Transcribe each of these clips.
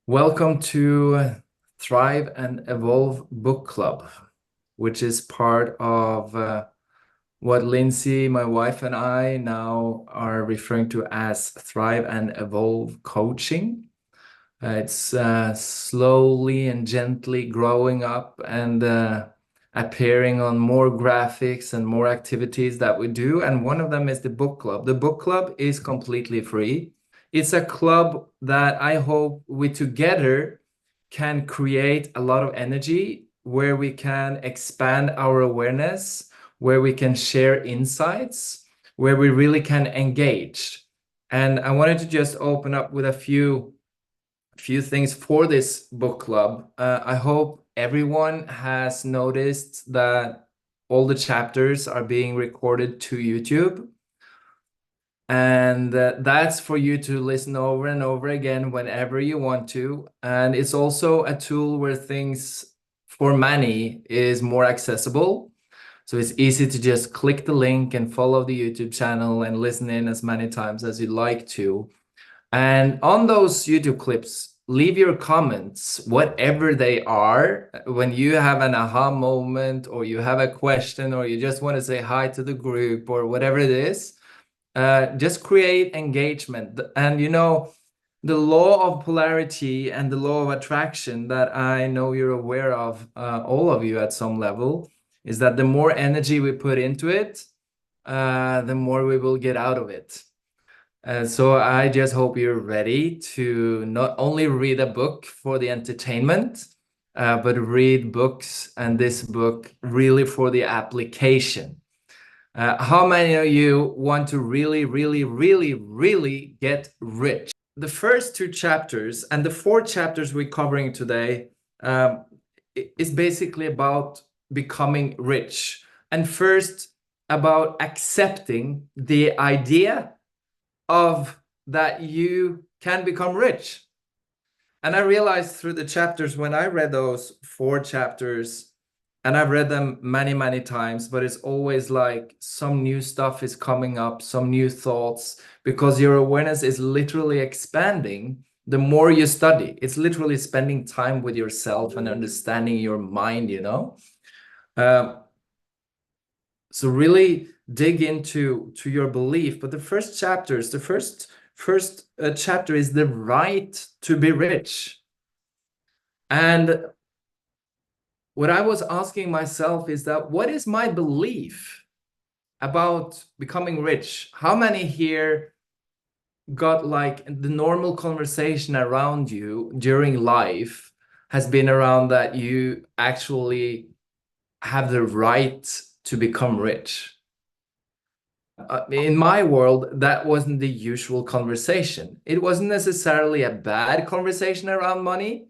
Welcome to Thrive and Evolve Book Club, which is part of what Lindsay, my wife, and I now are referring to as Thrive and Evolve Coaching. It's slowly and gently growing up and appearing on more graphics and more activities that we do. And one of them is the book club. The book club is completely free. It's a club that I hope we together can create a lot of energy where we can expand our awareness, where we can share insights, where we really can engage. And I wanted to just open up with a few things for this book club. I hope everyone has noticed that all the chapters are being recorded to YouTube. And that's for you to listen over and over again whenever you want to. And it's also a tool where things for many is more accessible. So it's easy to just click the link and follow the YouTube channel and listen in as many times as you'd like to. And on those YouTube clips, leave your comments, whatever they are. When you have an aha moment, or you have a question, or you just want to say hi to the group, or whatever it is, just create engagement. And you know, the law of polarity and the law of attraction that I know you're aware of, all of you at some level, is that the more energy we put into it, the more we will get out of it. So I just hope you're ready to not only read a book for the entertainment, but read books, and this book really for the application. How many of you want to really, really, really, really get rich? The first two chapters and the four chapters we're covering today is basically about becoming rich. And first, about accepting the idea of that you can become rich. And I realized through the chapters, when I read those four chapters, and I've read them many, many times, but it's always like some new stuff is coming up, some new thoughts, because your awareness is literally expanding the more you study. It's literally spending time with yourself and understanding your mind, you know? So really dig into your belief. But the first chapters, the first chapter is the right to be rich. And what I was asking myself is that, what is my belief about becoming rich? How many here got like the normal conversation around you during life has been around that you actually have the right to become rich? In my world, that wasn't the usual conversation. It wasn't necessarily a bad conversation around money,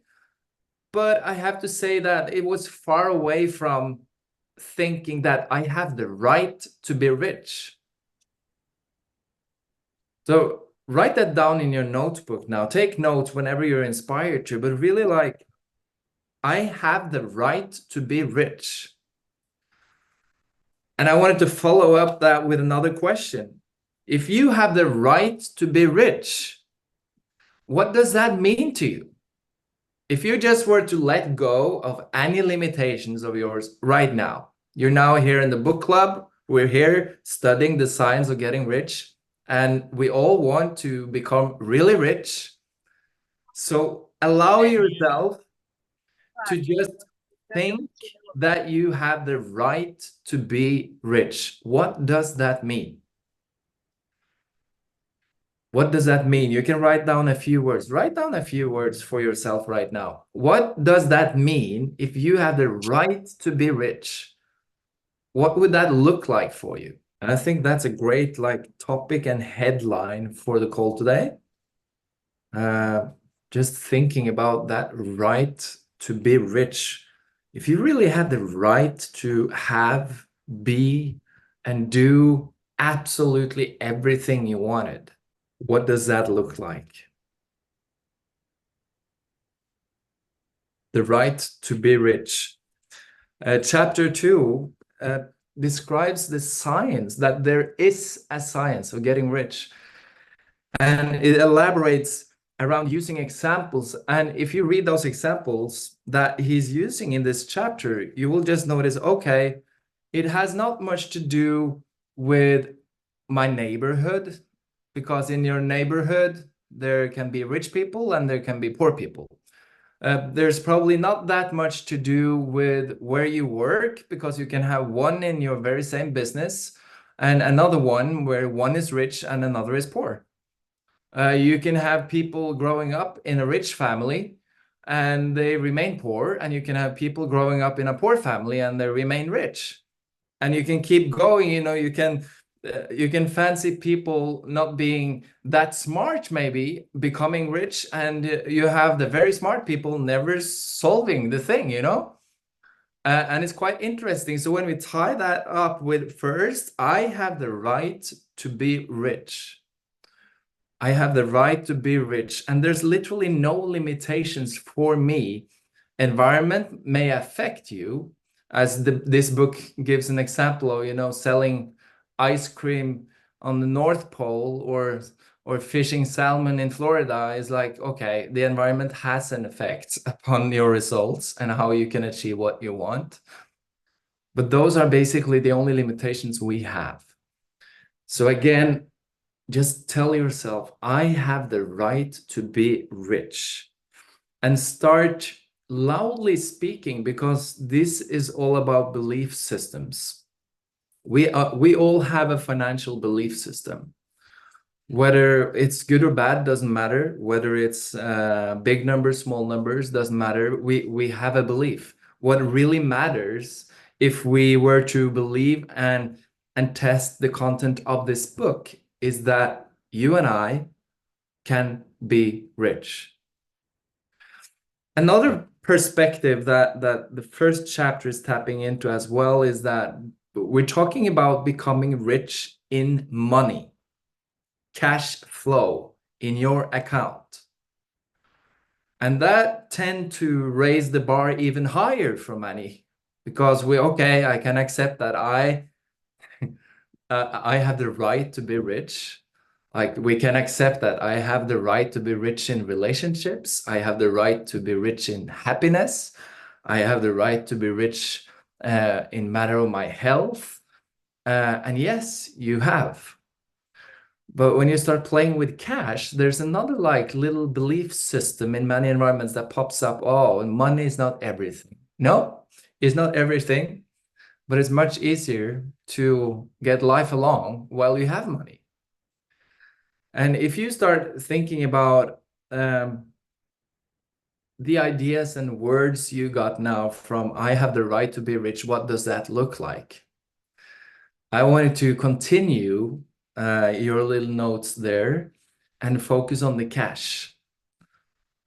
but I have to say that it was far away from thinking that I have the right to be rich. So write that down in your notebook now. Take notes whenever you're inspired to, but really like, I have the right to be rich. And I wanted to follow up that with another question. If you have the right to be rich, what does that mean to you? If you just were to let go of any limitations of yours right now, you're now here in the book club, we're here studying the science of getting rich, and we all want to become really rich. So allow yourself to just think that you have the right to be rich. What does that mean? What does that mean? You can write down a few words. Write down a few words for yourself right now. What does that mean if you have the right to be rich? What would that look like for you? And I think that's a great like topic and headline for the call today. Just thinking about that right to be rich. If you really had the right to have, be, and do absolutely everything you wanted, what does that look like? The right to be rich. Chapter 2 describes the science, that there is a science of getting rich. And it elaborates around using examples. And if you read those examples that he's using in this chapter, you will just notice, okay, it has not much to do with my neighborhood, because in your neighborhood, there can be rich people and there can be poor people. There's probably not that much to do with where you work, because you can have one in your very same business and another one where one is rich and another is poor. You can have people growing up in a rich family and they remain poor, and you can have people growing up in a poor family and they remain rich. And you can keep going, you can fancy people not being that smart, maybe becoming rich, and you have the very smart people never solving the thing, and it's quite interesting. So when we tie that up with, first, I have the right to be rich. I have the right to be rich, and there's literally no limitations for me. Environment may affect you, as this book gives an example of, selling ice cream on the North Pole or fishing salmon in Florida is like, okay, the environment has an effect upon your results and how you can achieve what you want. But those are basically the only limitations we have. So again, just tell yourself, I have the right to be rich, and start loudly speaking, because this is all about belief systems. We all have a financial belief system. Whether it's good or bad doesn't matter. Whether it's big numbers, small numbers, doesn't matter. We have a belief. What really matters, if we were to believe and test the content of this book, is that you and I can be rich. Another perspective that the first chapter is tapping into as well is that we're talking about becoming rich in money, cash flow in your account. And that tend to raise the bar even higher for many, because I can accept that I have the right to be rich. Like, we can accept that I have the right to be rich in relationships. I have the right to be rich in happiness. I have the right to be rich in matter of my health. And yes, you have. But when you start playing with cash, there's another little belief system in many environments that pops up. Oh, money is not everything. No, it's not everything, but it's much easier to get life along while you have money. And if you start thinking about the ideas and words you got now from I have the right to be rich, what does that look like? I wanted to continue your little notes there and focus on the cash.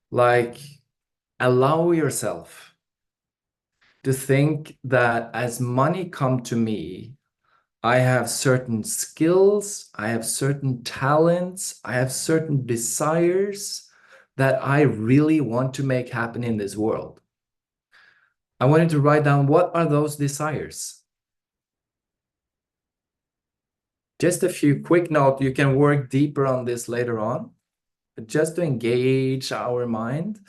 Like, allow yourself to think that as money come to me, I have certain skills, I have certain talents, I have certain desires that I really want to make happen in this world. I wanted to write down, what are those desires? Just a few quick notes. You can work deeper on this later on, but just to engage our mind.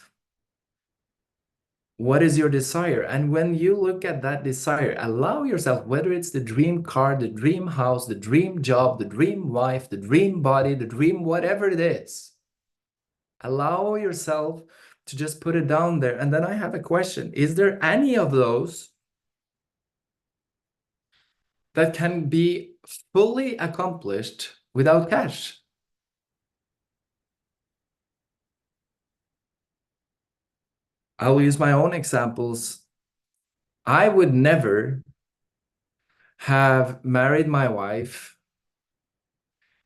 What is your desire? And when you look at that desire, allow yourself, whether it's the dream car, the dream house, the dream job, the dream wife, the dream body, the dream whatever it is, allow yourself to just put it down there. And then I have a question. Is there any of those that can be fully accomplished without cash? I'll use my own examples. I would never have married my wife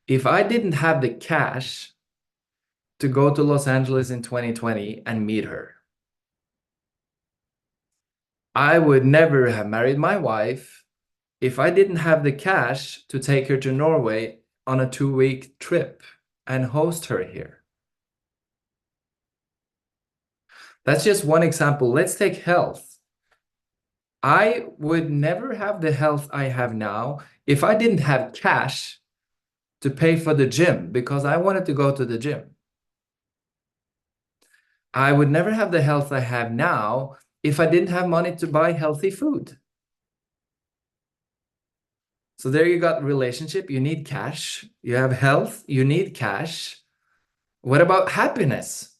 if I didn't have the cash to go to Los Angeles in 2020 and meet her. I would never have married my wife if I didn't have the cash to take her to Norway on a 2-week trip and host her here. That's just one example. Let's take health. I would never have the health I have now if I didn't have cash to pay for the gym, because I wanted to go to the gym. I would never have the health I have now if I didn't have money to buy healthy food. So there you got relationship, you need cash. You have health, you need cash. What about happiness?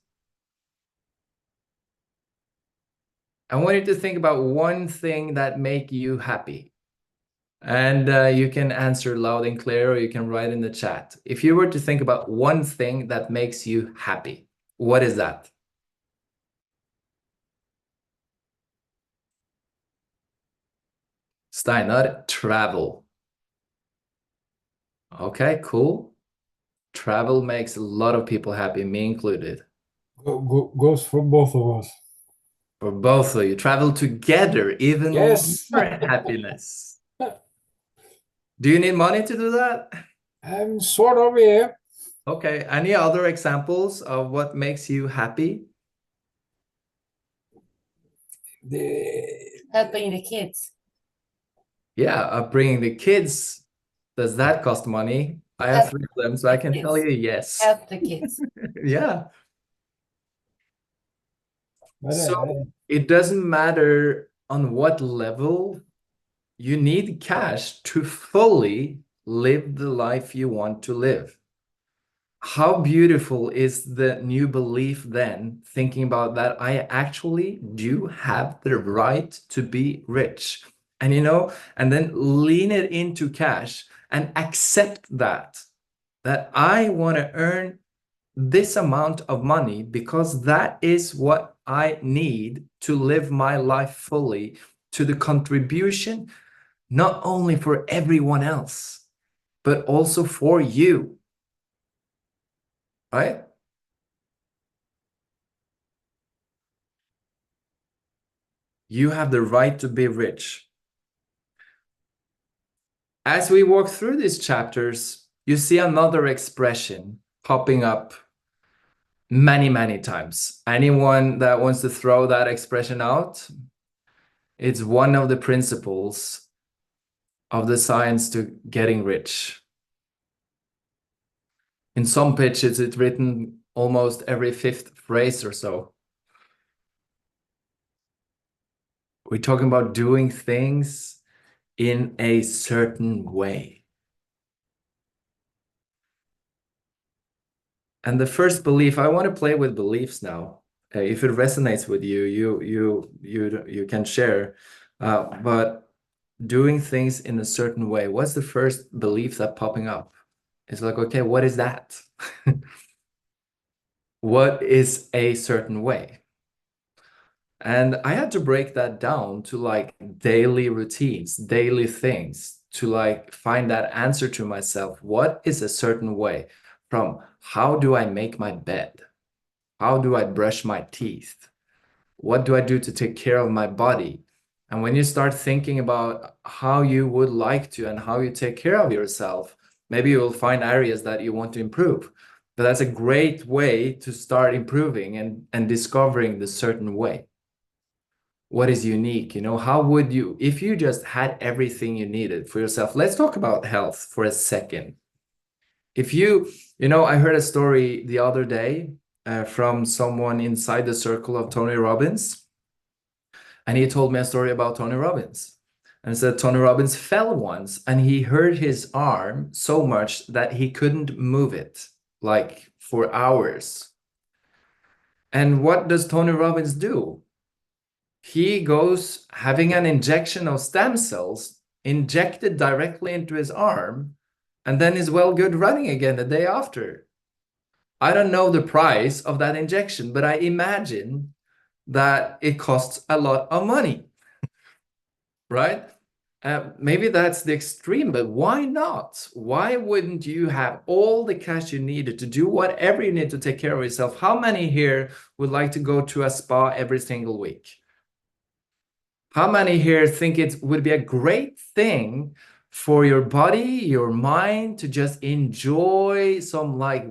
I want you to think about one thing that make you happy. And you can answer loud and clear, or you can write in the chat. If you were to think about one thing that makes you happy, what is that? Steinar, travel. Okay, cool. Travel makes a lot of people happy, me included. Goes for both of us. For both of you, travel together, even Yes. more happiness. Do you need money to do that? Sort of, yeah. Okay, any other examples of what makes you happy? Helping the kids. Yeah, bringing the kids. Does that cost money? I have 3 of them, so I can tell you yes. Help the kids. Yeah. But, So it doesn't matter on what level, you need cash to fully live the life you want to live. How beautiful is the new belief then, thinking about that I actually do have the right to be rich. And and then lean it into cash and accept that I want to earn this amount of money because that is what I need to live my life fully, to the contribution, not only for everyone else, but also for you, right? You have the right to be rich. As we walk through these chapters, you see another expression popping up many, many times. Anyone that wants to throw that expression out? It's one of the principles of the science to getting rich. In some pitches, it's written almost every 5th phrase or so. We're talking about doing things in a certain way. And the first belief, I want to play with beliefs now. If it resonates with you, you can share. But doing things in a certain way, what's the first belief that popping up? It's like, okay, what is that? What is a certain way? And I had to break that down to like daily routines, daily things, to like find that answer to myself. What is a certain way? From how do I make my bed? How do I brush my teeth? What do I do to take care of my body? And when you start thinking about how you would like to and how you take care of yourself, maybe you will find areas that you want to improve. But that's a great way to start improving and discovering the certain way. What is unique? How would you, if you just had everything you needed for yourself? Let's talk about health for a second. If I heard a story the other day from someone inside the circle of Tony Robbins. And he told me a story about Tony Robbins. And it said Tony Robbins fell once and he hurt his arm so much that he couldn't move it, like for hours. And what does Tony Robbins do? He goes having an injection of stem cells injected directly into his arm, and then is well good running again the day after. I don't know the price of that injection, but I imagine that it costs a lot of money, right? Maybe that's the extreme, but why not? Why wouldn't you have all the cash you needed to do whatever you need to take care of yourself? How many here would like to go to a spa every single week? How many here think it would be a great thing for your body, your mind to just enjoy some like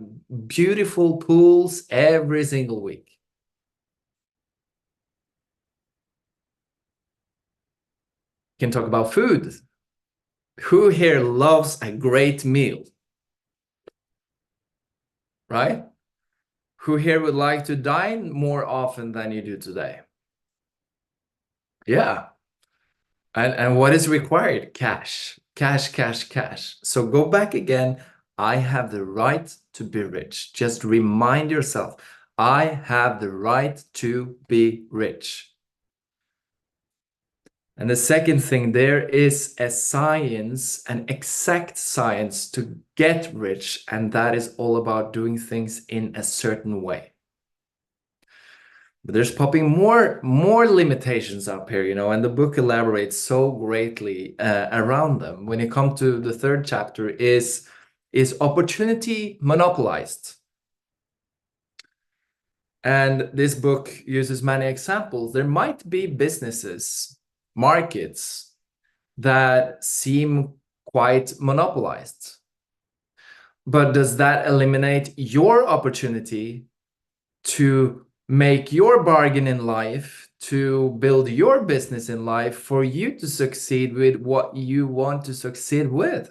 beautiful pools every single week? Can talk about food. Who here loves a great meal? Right? Who here would like to dine more often than you do today? Yeah. And what is required? Cash, cash, cash, cash. So go back again. I have the right to be rich. Just remind yourself, I have the right to be rich. And the second thing, there is a science, an exact science to get rich, and that is all about doing things in a certain way. But there's popping more limitations up here, you know, and the book elaborates so greatly around them. When you come to the third chapter, is opportunity monopolized? And this book uses many examples. There might be businesses, markets that seem quite monopolized. But does that eliminate your opportunity to make your bargain in life, to build your business in life, for you to succeed with what you want to succeed with?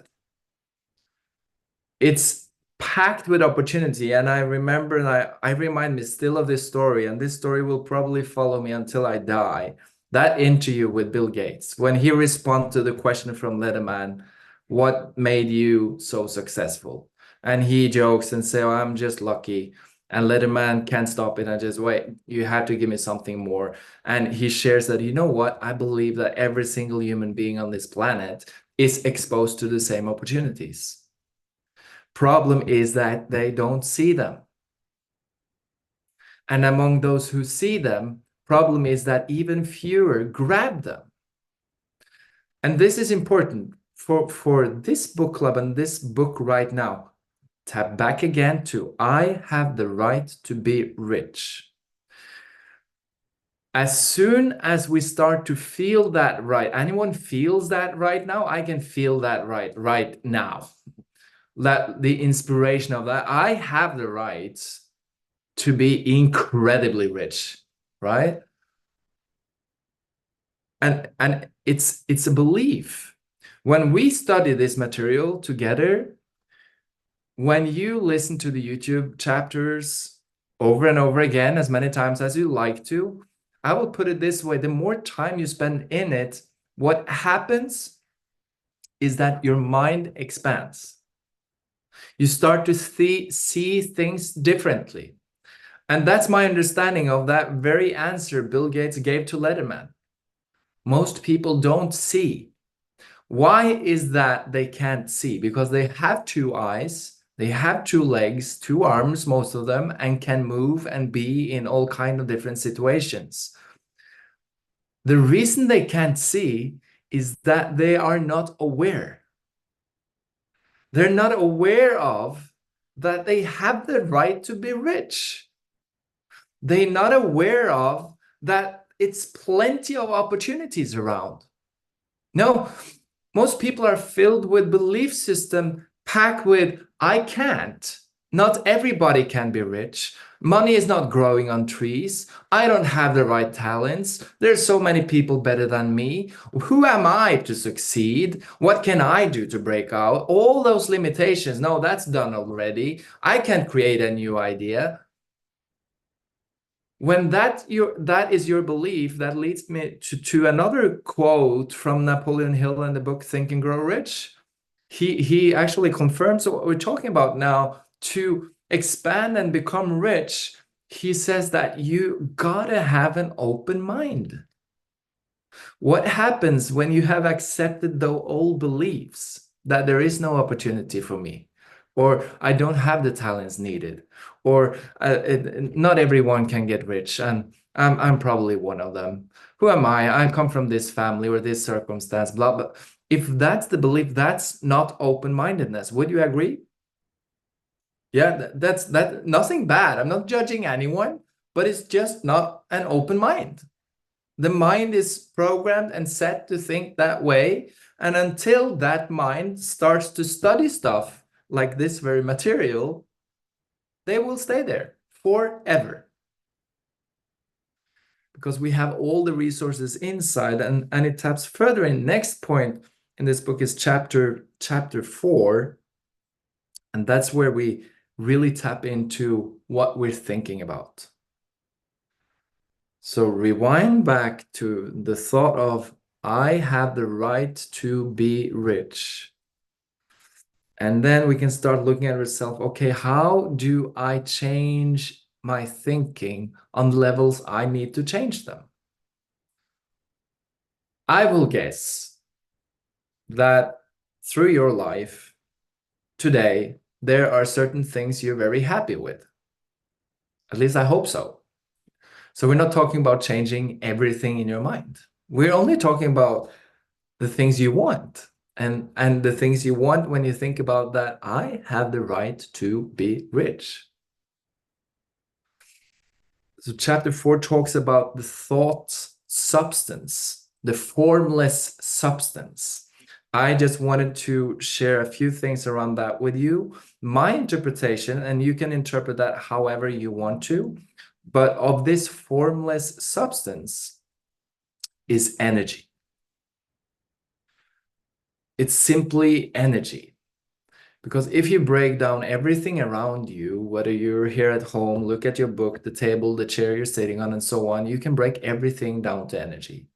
It's packed with opportunity. And I remember, and I remind me still of this story, and this story will probably follow me until I die. That interview with Bill Gates, when he responded to the question from Letterman, what made you so successful? And he jokes and says, oh, I'm just lucky. And Letterman can't stop it and just, wait, you have to give me something more. And he shares that, you know what? I believe that every single human being on this planet is exposed to the same opportunities. Problem is that they don't see them. And among those who see them, problem is that even fewer grab them. And this is important for this book club and this book right now. Tap back again to I have the right to be rich. As soon as we start to feel that right, anyone feels that right now? I can feel that right now. That the inspiration of that, I have the right to be incredibly rich, right? And it's a belief. When we study this material together, when you listen to the YouTube chapters over and over again, as many times as you like to, I will put it this way, the more time you spend in it, what happens is that your mind expands. You start to see things differently. And that's my understanding of that very answer Bill Gates gave to Letterman. Most people don't see. Why is that they can't see? Because they have two eyes, they have two legs, two arms, most of them, and can move and be in all kinds of different situations. The reason they can't see is that they are not aware. They're not aware of that they have the right to be rich. They're not aware of that it's plenty of opportunities around. No, most people are filled with belief system packed with, I can't. Not everybody can be rich. Money is not growing on trees. I don't have the right talents. There's so many people better than me. Who am I to succeed? What can I do to break out? All those limitations. No, that's done already. I can't create a new idea. When that is your belief, that leads me to another quote from Napoleon Hill in the book Think and Grow Rich. He actually confirms what we're talking about now. To expand and become rich, he says that you gotta have an open mind. What happens when you have accepted the old beliefs that there is no opportunity for me, or I don't have the talents needed, or not everyone can get rich, and I'm probably one of them. Who am I? I come from this family or this circumstance, blah, blah. If that's the belief, that's not open-mindedness. Would you agree? Yeah, that's nothing bad. I'm not judging anyone, but it's just not an open mind. The mind is programmed and set to think that way. And until that mind starts to study stuff like this very material, they will stay there forever. Because we have all the resources inside, and it taps further in. Next point in this book is chapter 4. And that's where we really tap into what we're thinking about. So rewind back to the thought of, I have the right to be rich. And then we can start looking at ourselves, okay, how do I change my thinking on levels I need to change them? I will guess that through your life today, there are certain things you're very happy with. At least I hope so. So we're not talking about changing everything in your mind. We're only talking about the things you want. And the things you want when you think about that, I have the right to be rich. So chapter 4 talks about the thought substance, the formless substance. I just wanted to share a few things around that with you. My interpretation, and you can interpret that however you want to, but of this formless substance is energy. It's simply energy. Because if you break down everything around you, whether you're here at home, look at your book, the table, the chair you're sitting on, and so on, you can break everything down to energy.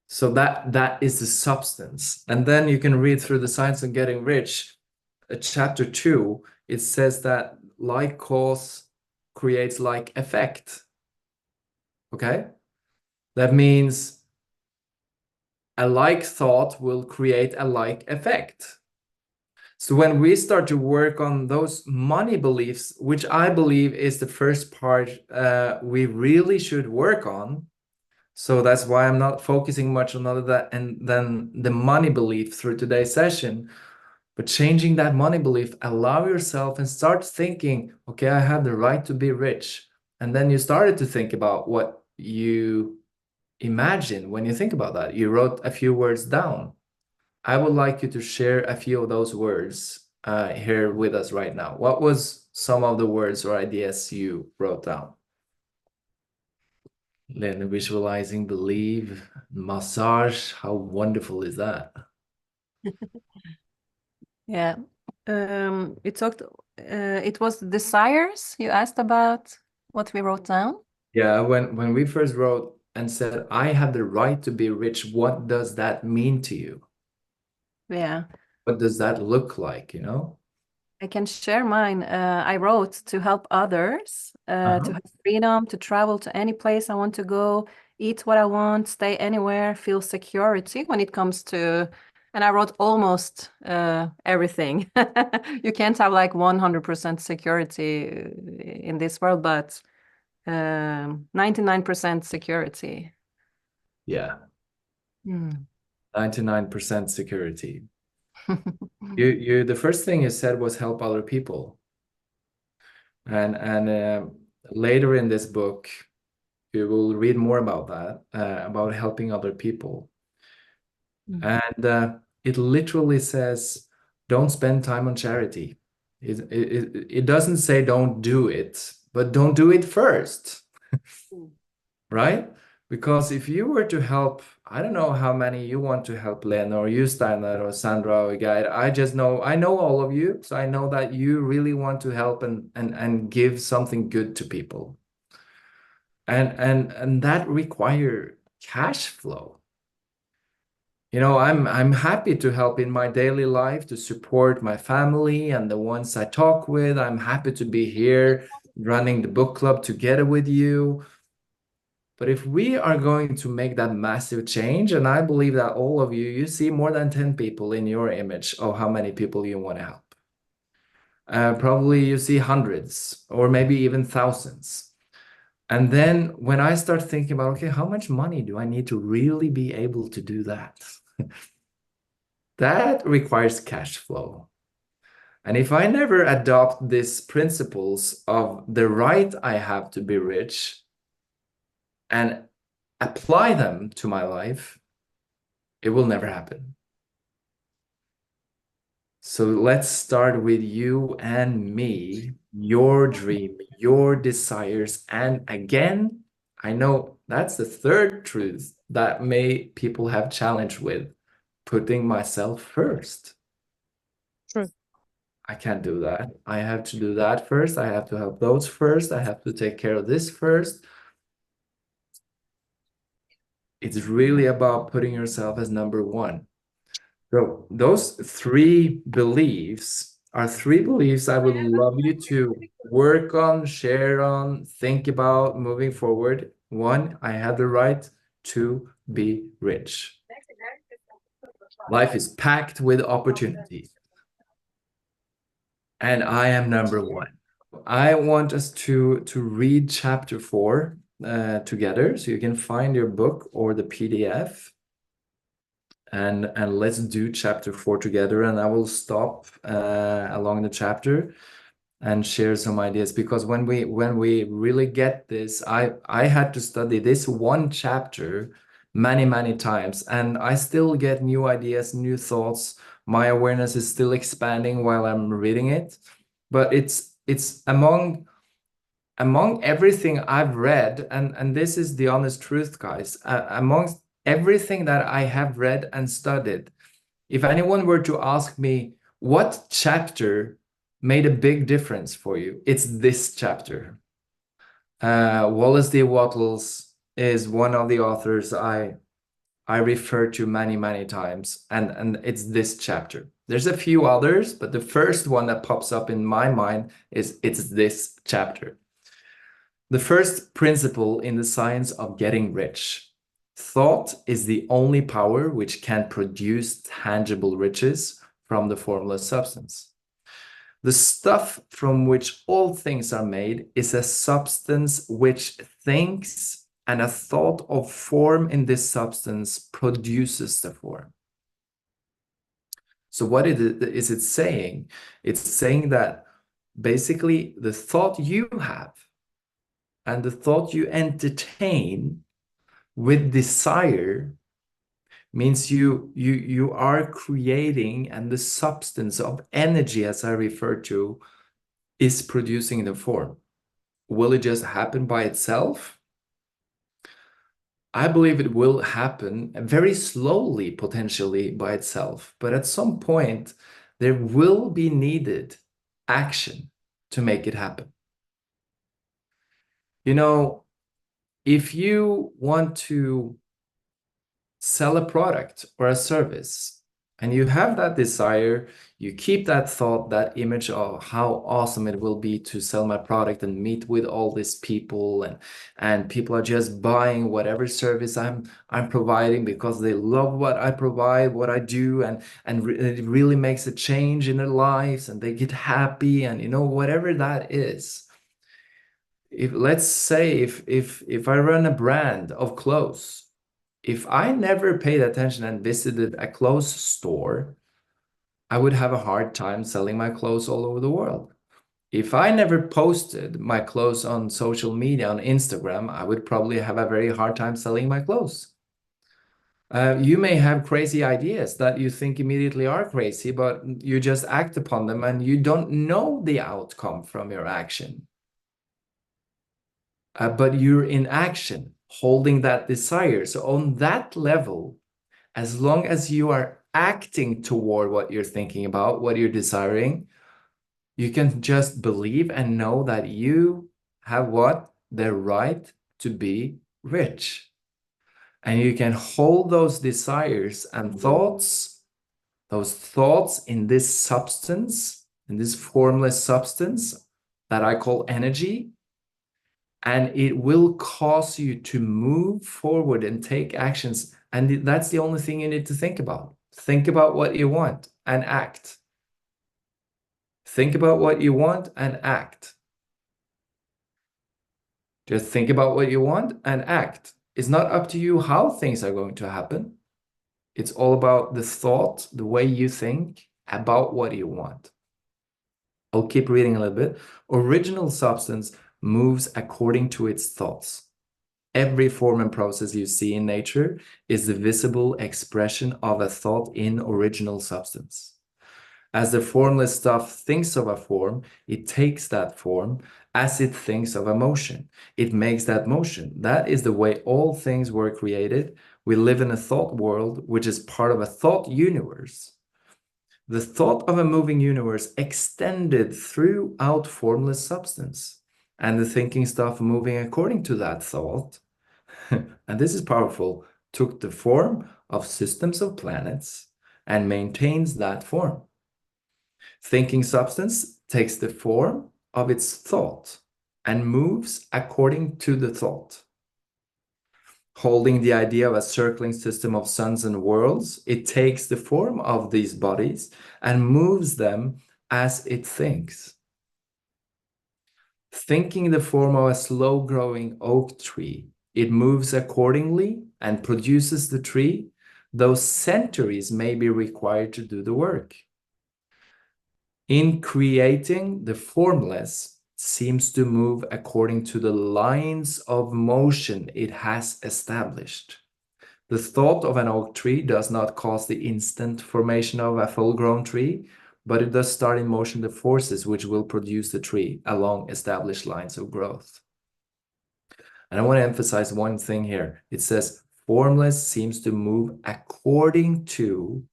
So that is the substance. And then you can read through the Science of Getting Rich, chapter 2, it says that like cause creates like effect. Okay? That means a like thought will create a like effect. So when we start to work on those money beliefs, which I believe is the first part we really should work on. So that's why I'm not focusing much on all of that and then the money belief through today's session. But changing that money belief, allow yourself and start thinking, okay, I have the right to be rich. And then you started to think about what you imagine when you think about that. You wrote a few words down. I would like you to share a few of those words here with us right now. What was some of the words or ideas you wrote down? Then visualizing, believe, massage. How wonderful is that? Yeah. You talked, it was desires you asked about what we wrote down. Yeah, when we first wrote and said, I have the right to be rich, what does that mean to you? Yeah. What does that look like, you know? I can share mine. I wrote to help others, Uh-huh. to have freedom, to travel to any place I want to go, eat what I want, stay anywhere, feel security when it comes to, and I wrote almost everything. You can't have like 100% security in this world, but 99% security. Yeah, Mm. 99% security. The first thing you said was help other people. And later in this book, you will read more about that, about helping other people. And it literally says, don't spend time on charity. It doesn't say don't do it, but don't do it first, right? Because if you were to help, I don't know how many you want to help, Len, or you, Steiner, or Sandra, or Guide. I know all of you, so I know that you really want to help and give something good to people. And that require cash flow. You know, I'm happy to help in my daily life to support my family and the ones I talk with. I'm happy to be here running the book club together with you. But if we are going to make that massive change, and I believe that all of you, you see more than 10 people in your image of how many people you want to help. Probably you see hundreds or maybe even thousands. And then when I start thinking about, okay, how much money do I need to really be able to do that? That requires cash flow. And if I never adopt these principles of the right I have to be rich and apply them to my life, it will never happen. So let's start with you and me, your dream, your desires. And again, I know that's the third truth that people have challenge with, putting myself first. True. I can't do that. I have to do that first. I have to help those first. I have to take care of this first. It's really about putting yourself as number one. So those three beliefs are three beliefs I would love you to work on, share on, think about moving forward. One, I have the right to be rich. Life is packed with opportunities, and I am number one. I want us to read chapter 4 together, so you can find your book or the PDF, and let's do chapter 4 together. And I will stop along the chapter and share some ideas, because when we really get this, I had to study this one chapter many times, and I still get new ideas, new thoughts. My awareness is still expanding while I'm reading it, but it's among everything I've read, and this is the honest truth, guys, amongst everything that I have read and studied, if anyone were to ask me what chapter made a big difference for you, it's this chapter. Wallace D Wattles is one of the authors I refer to many times, and it's this chapter. There's a few others, but the first one that pops up in my mind is it's this chapter. The first principle in the science of getting rich. Thought is the only power which can produce tangible riches from the formless substance. The stuff from which all things are made is a substance which thinks, and a thought of form in this substance produces the form. So what is it saying? It's saying that basically the thought you have and the thought you entertain with desire means you are creating, and the substance of energy, as I refer to, is producing the form. Will it just happen by itself? I believe it will happen very slowly, potentially by itself, but at some point there will be needed action to make it happen. You know, if you want to sell a product or a service and you have that desire, you keep that thought, that image of how awesome it will be to sell my product and meet with all these people, and people are just buying whatever service I'm providing because they love what I provide, what I do, and it really makes a change in their lives and they get happy, and you know, whatever that is. If let's say if I run a brand of clothes, if I never paid attention and visited a clothes store, I would have a hard time selling my clothes all over the world. If I never posted my clothes on social media, on Instagram, I would probably have a very hard time selling my clothes. You may have crazy ideas that you think immediately are crazy, but you just act upon them and you don't know the outcome from your action. But you're in action, holding that desire. So on that level, as long as you are acting toward what you're thinking about, what you're desiring, you can just believe and know that you have what? The right to be rich. And you can hold those desires and thoughts, those thoughts in this substance, in this formless substance that I call energy, and it will cause you to move forward and take actions. And that's the only thing you need to think about. Think about what you want and act. Think about what you want and act. Just think about what you want and act. It's not up to you how things are going to happen. It's all about the thought, the way you think about what you want. I'll keep reading a little bit. Original substance moves according to its thoughts. Every form and process you see in nature is the visible expression of a thought in original substance. As the formless stuff thinks of a form, it takes that form as it thinks of a motion. It makes that motion. That is the way all things were created. We live in a thought world, which is part of a thought universe. The thought of a moving universe extended throughout formless substance, and the thinking stuff moving according to that thought, and this is powerful, took the form of systems of planets and maintains that form. Thinking substance takes the form of its thought and moves according to the thought. Holding the idea of a circling system of suns and worlds, it takes the form of these bodies and moves them as it thinks. Thinking the form of a slow-growing oak tree, it moves accordingly and produces the tree, though centuries may be required to do the work. In creating, the formless seems to move according to the lines of motion it has established. The thought of an oak tree does not cause the instant formation of a full-grown tree, but it does start in motion the forces which will produce the tree along established lines of growth. And I want to emphasize one thing here. It says formless seems to move according to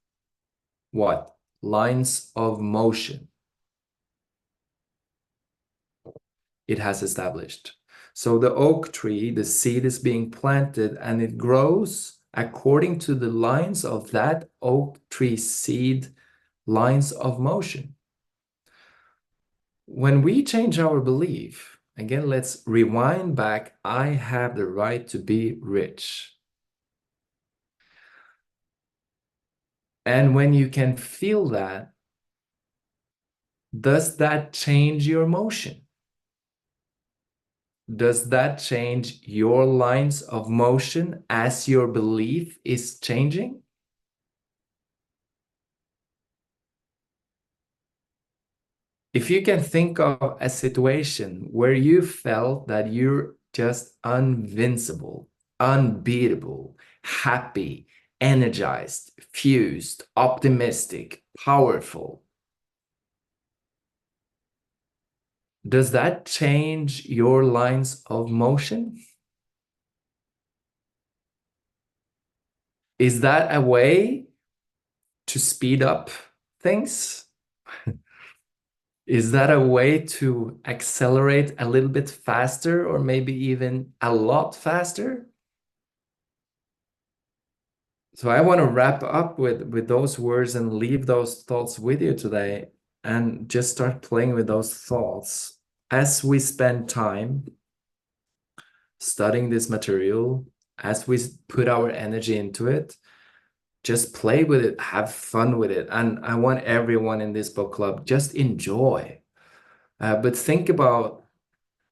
what? Lines of motion it has established. So the oak tree, the seed is being planted and it grows according to the lines of that oak tree seed, lines of motion. When we change our belief, again, let's rewind back. I have the right to be rich. And when you can feel that, does that change your motion? Does that change your lines of motion as your belief is changing? If you can think of a situation where you felt that you're just invincible, unbeatable, happy, energized, fused, optimistic, powerful, does that change your lines of motion? Is that a way to speed up things? Is that a way to accelerate a little bit faster or maybe even a lot faster? So I want to wrap up with those words and leave those thoughts with you today and just start playing with those thoughts as we spend time studying this material, as we put our energy into it. Just play with it, have fun with it. And I want everyone in this book club, just enjoy. But think about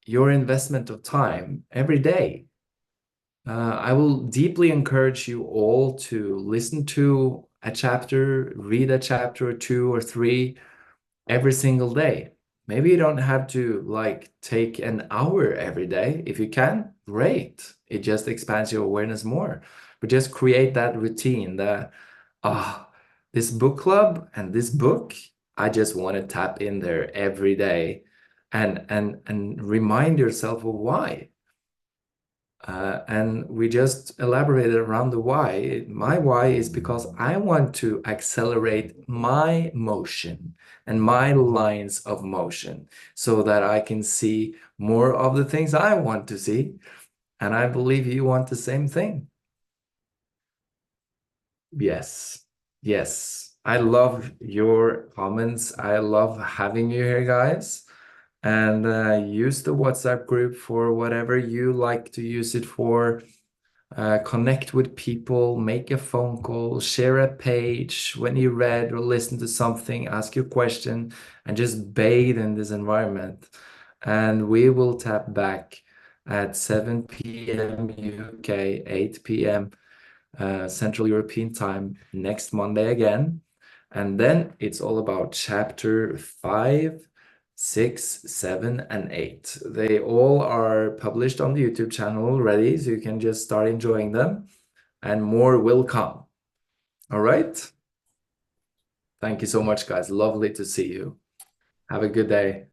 your investment of time every day. I will deeply encourage you all to listen to a chapter, read a chapter or two or three every single day. Maybe you don't have to like take an hour every day. If you can, great. It just expands your awareness more. But just create that routine that, this book club and this book, I just want to tap in there every day and remind yourself of why. And we just elaborated around the why. My why is because I want to accelerate my motion and my lines of motion so that I can see more of the things I want to see. And I believe you want the same thing. Yes, yes. I love your comments. I love having you here, guys. And use the WhatsApp group for whatever you like to use it for. Connect with people, make a phone call, share a page when you read or listen to something, ask your question, and just bathe in this environment. And we will tap back at 7 p.m. UK, 8 p.m. Central European time next Monday again. And then it's all about chapter 5, 6, 7, and 8. They all are published on the YouTube channel already, so you can just start enjoying them, and more will come. All right? Thank you so much, guys. Lovely to see you. Have a good day.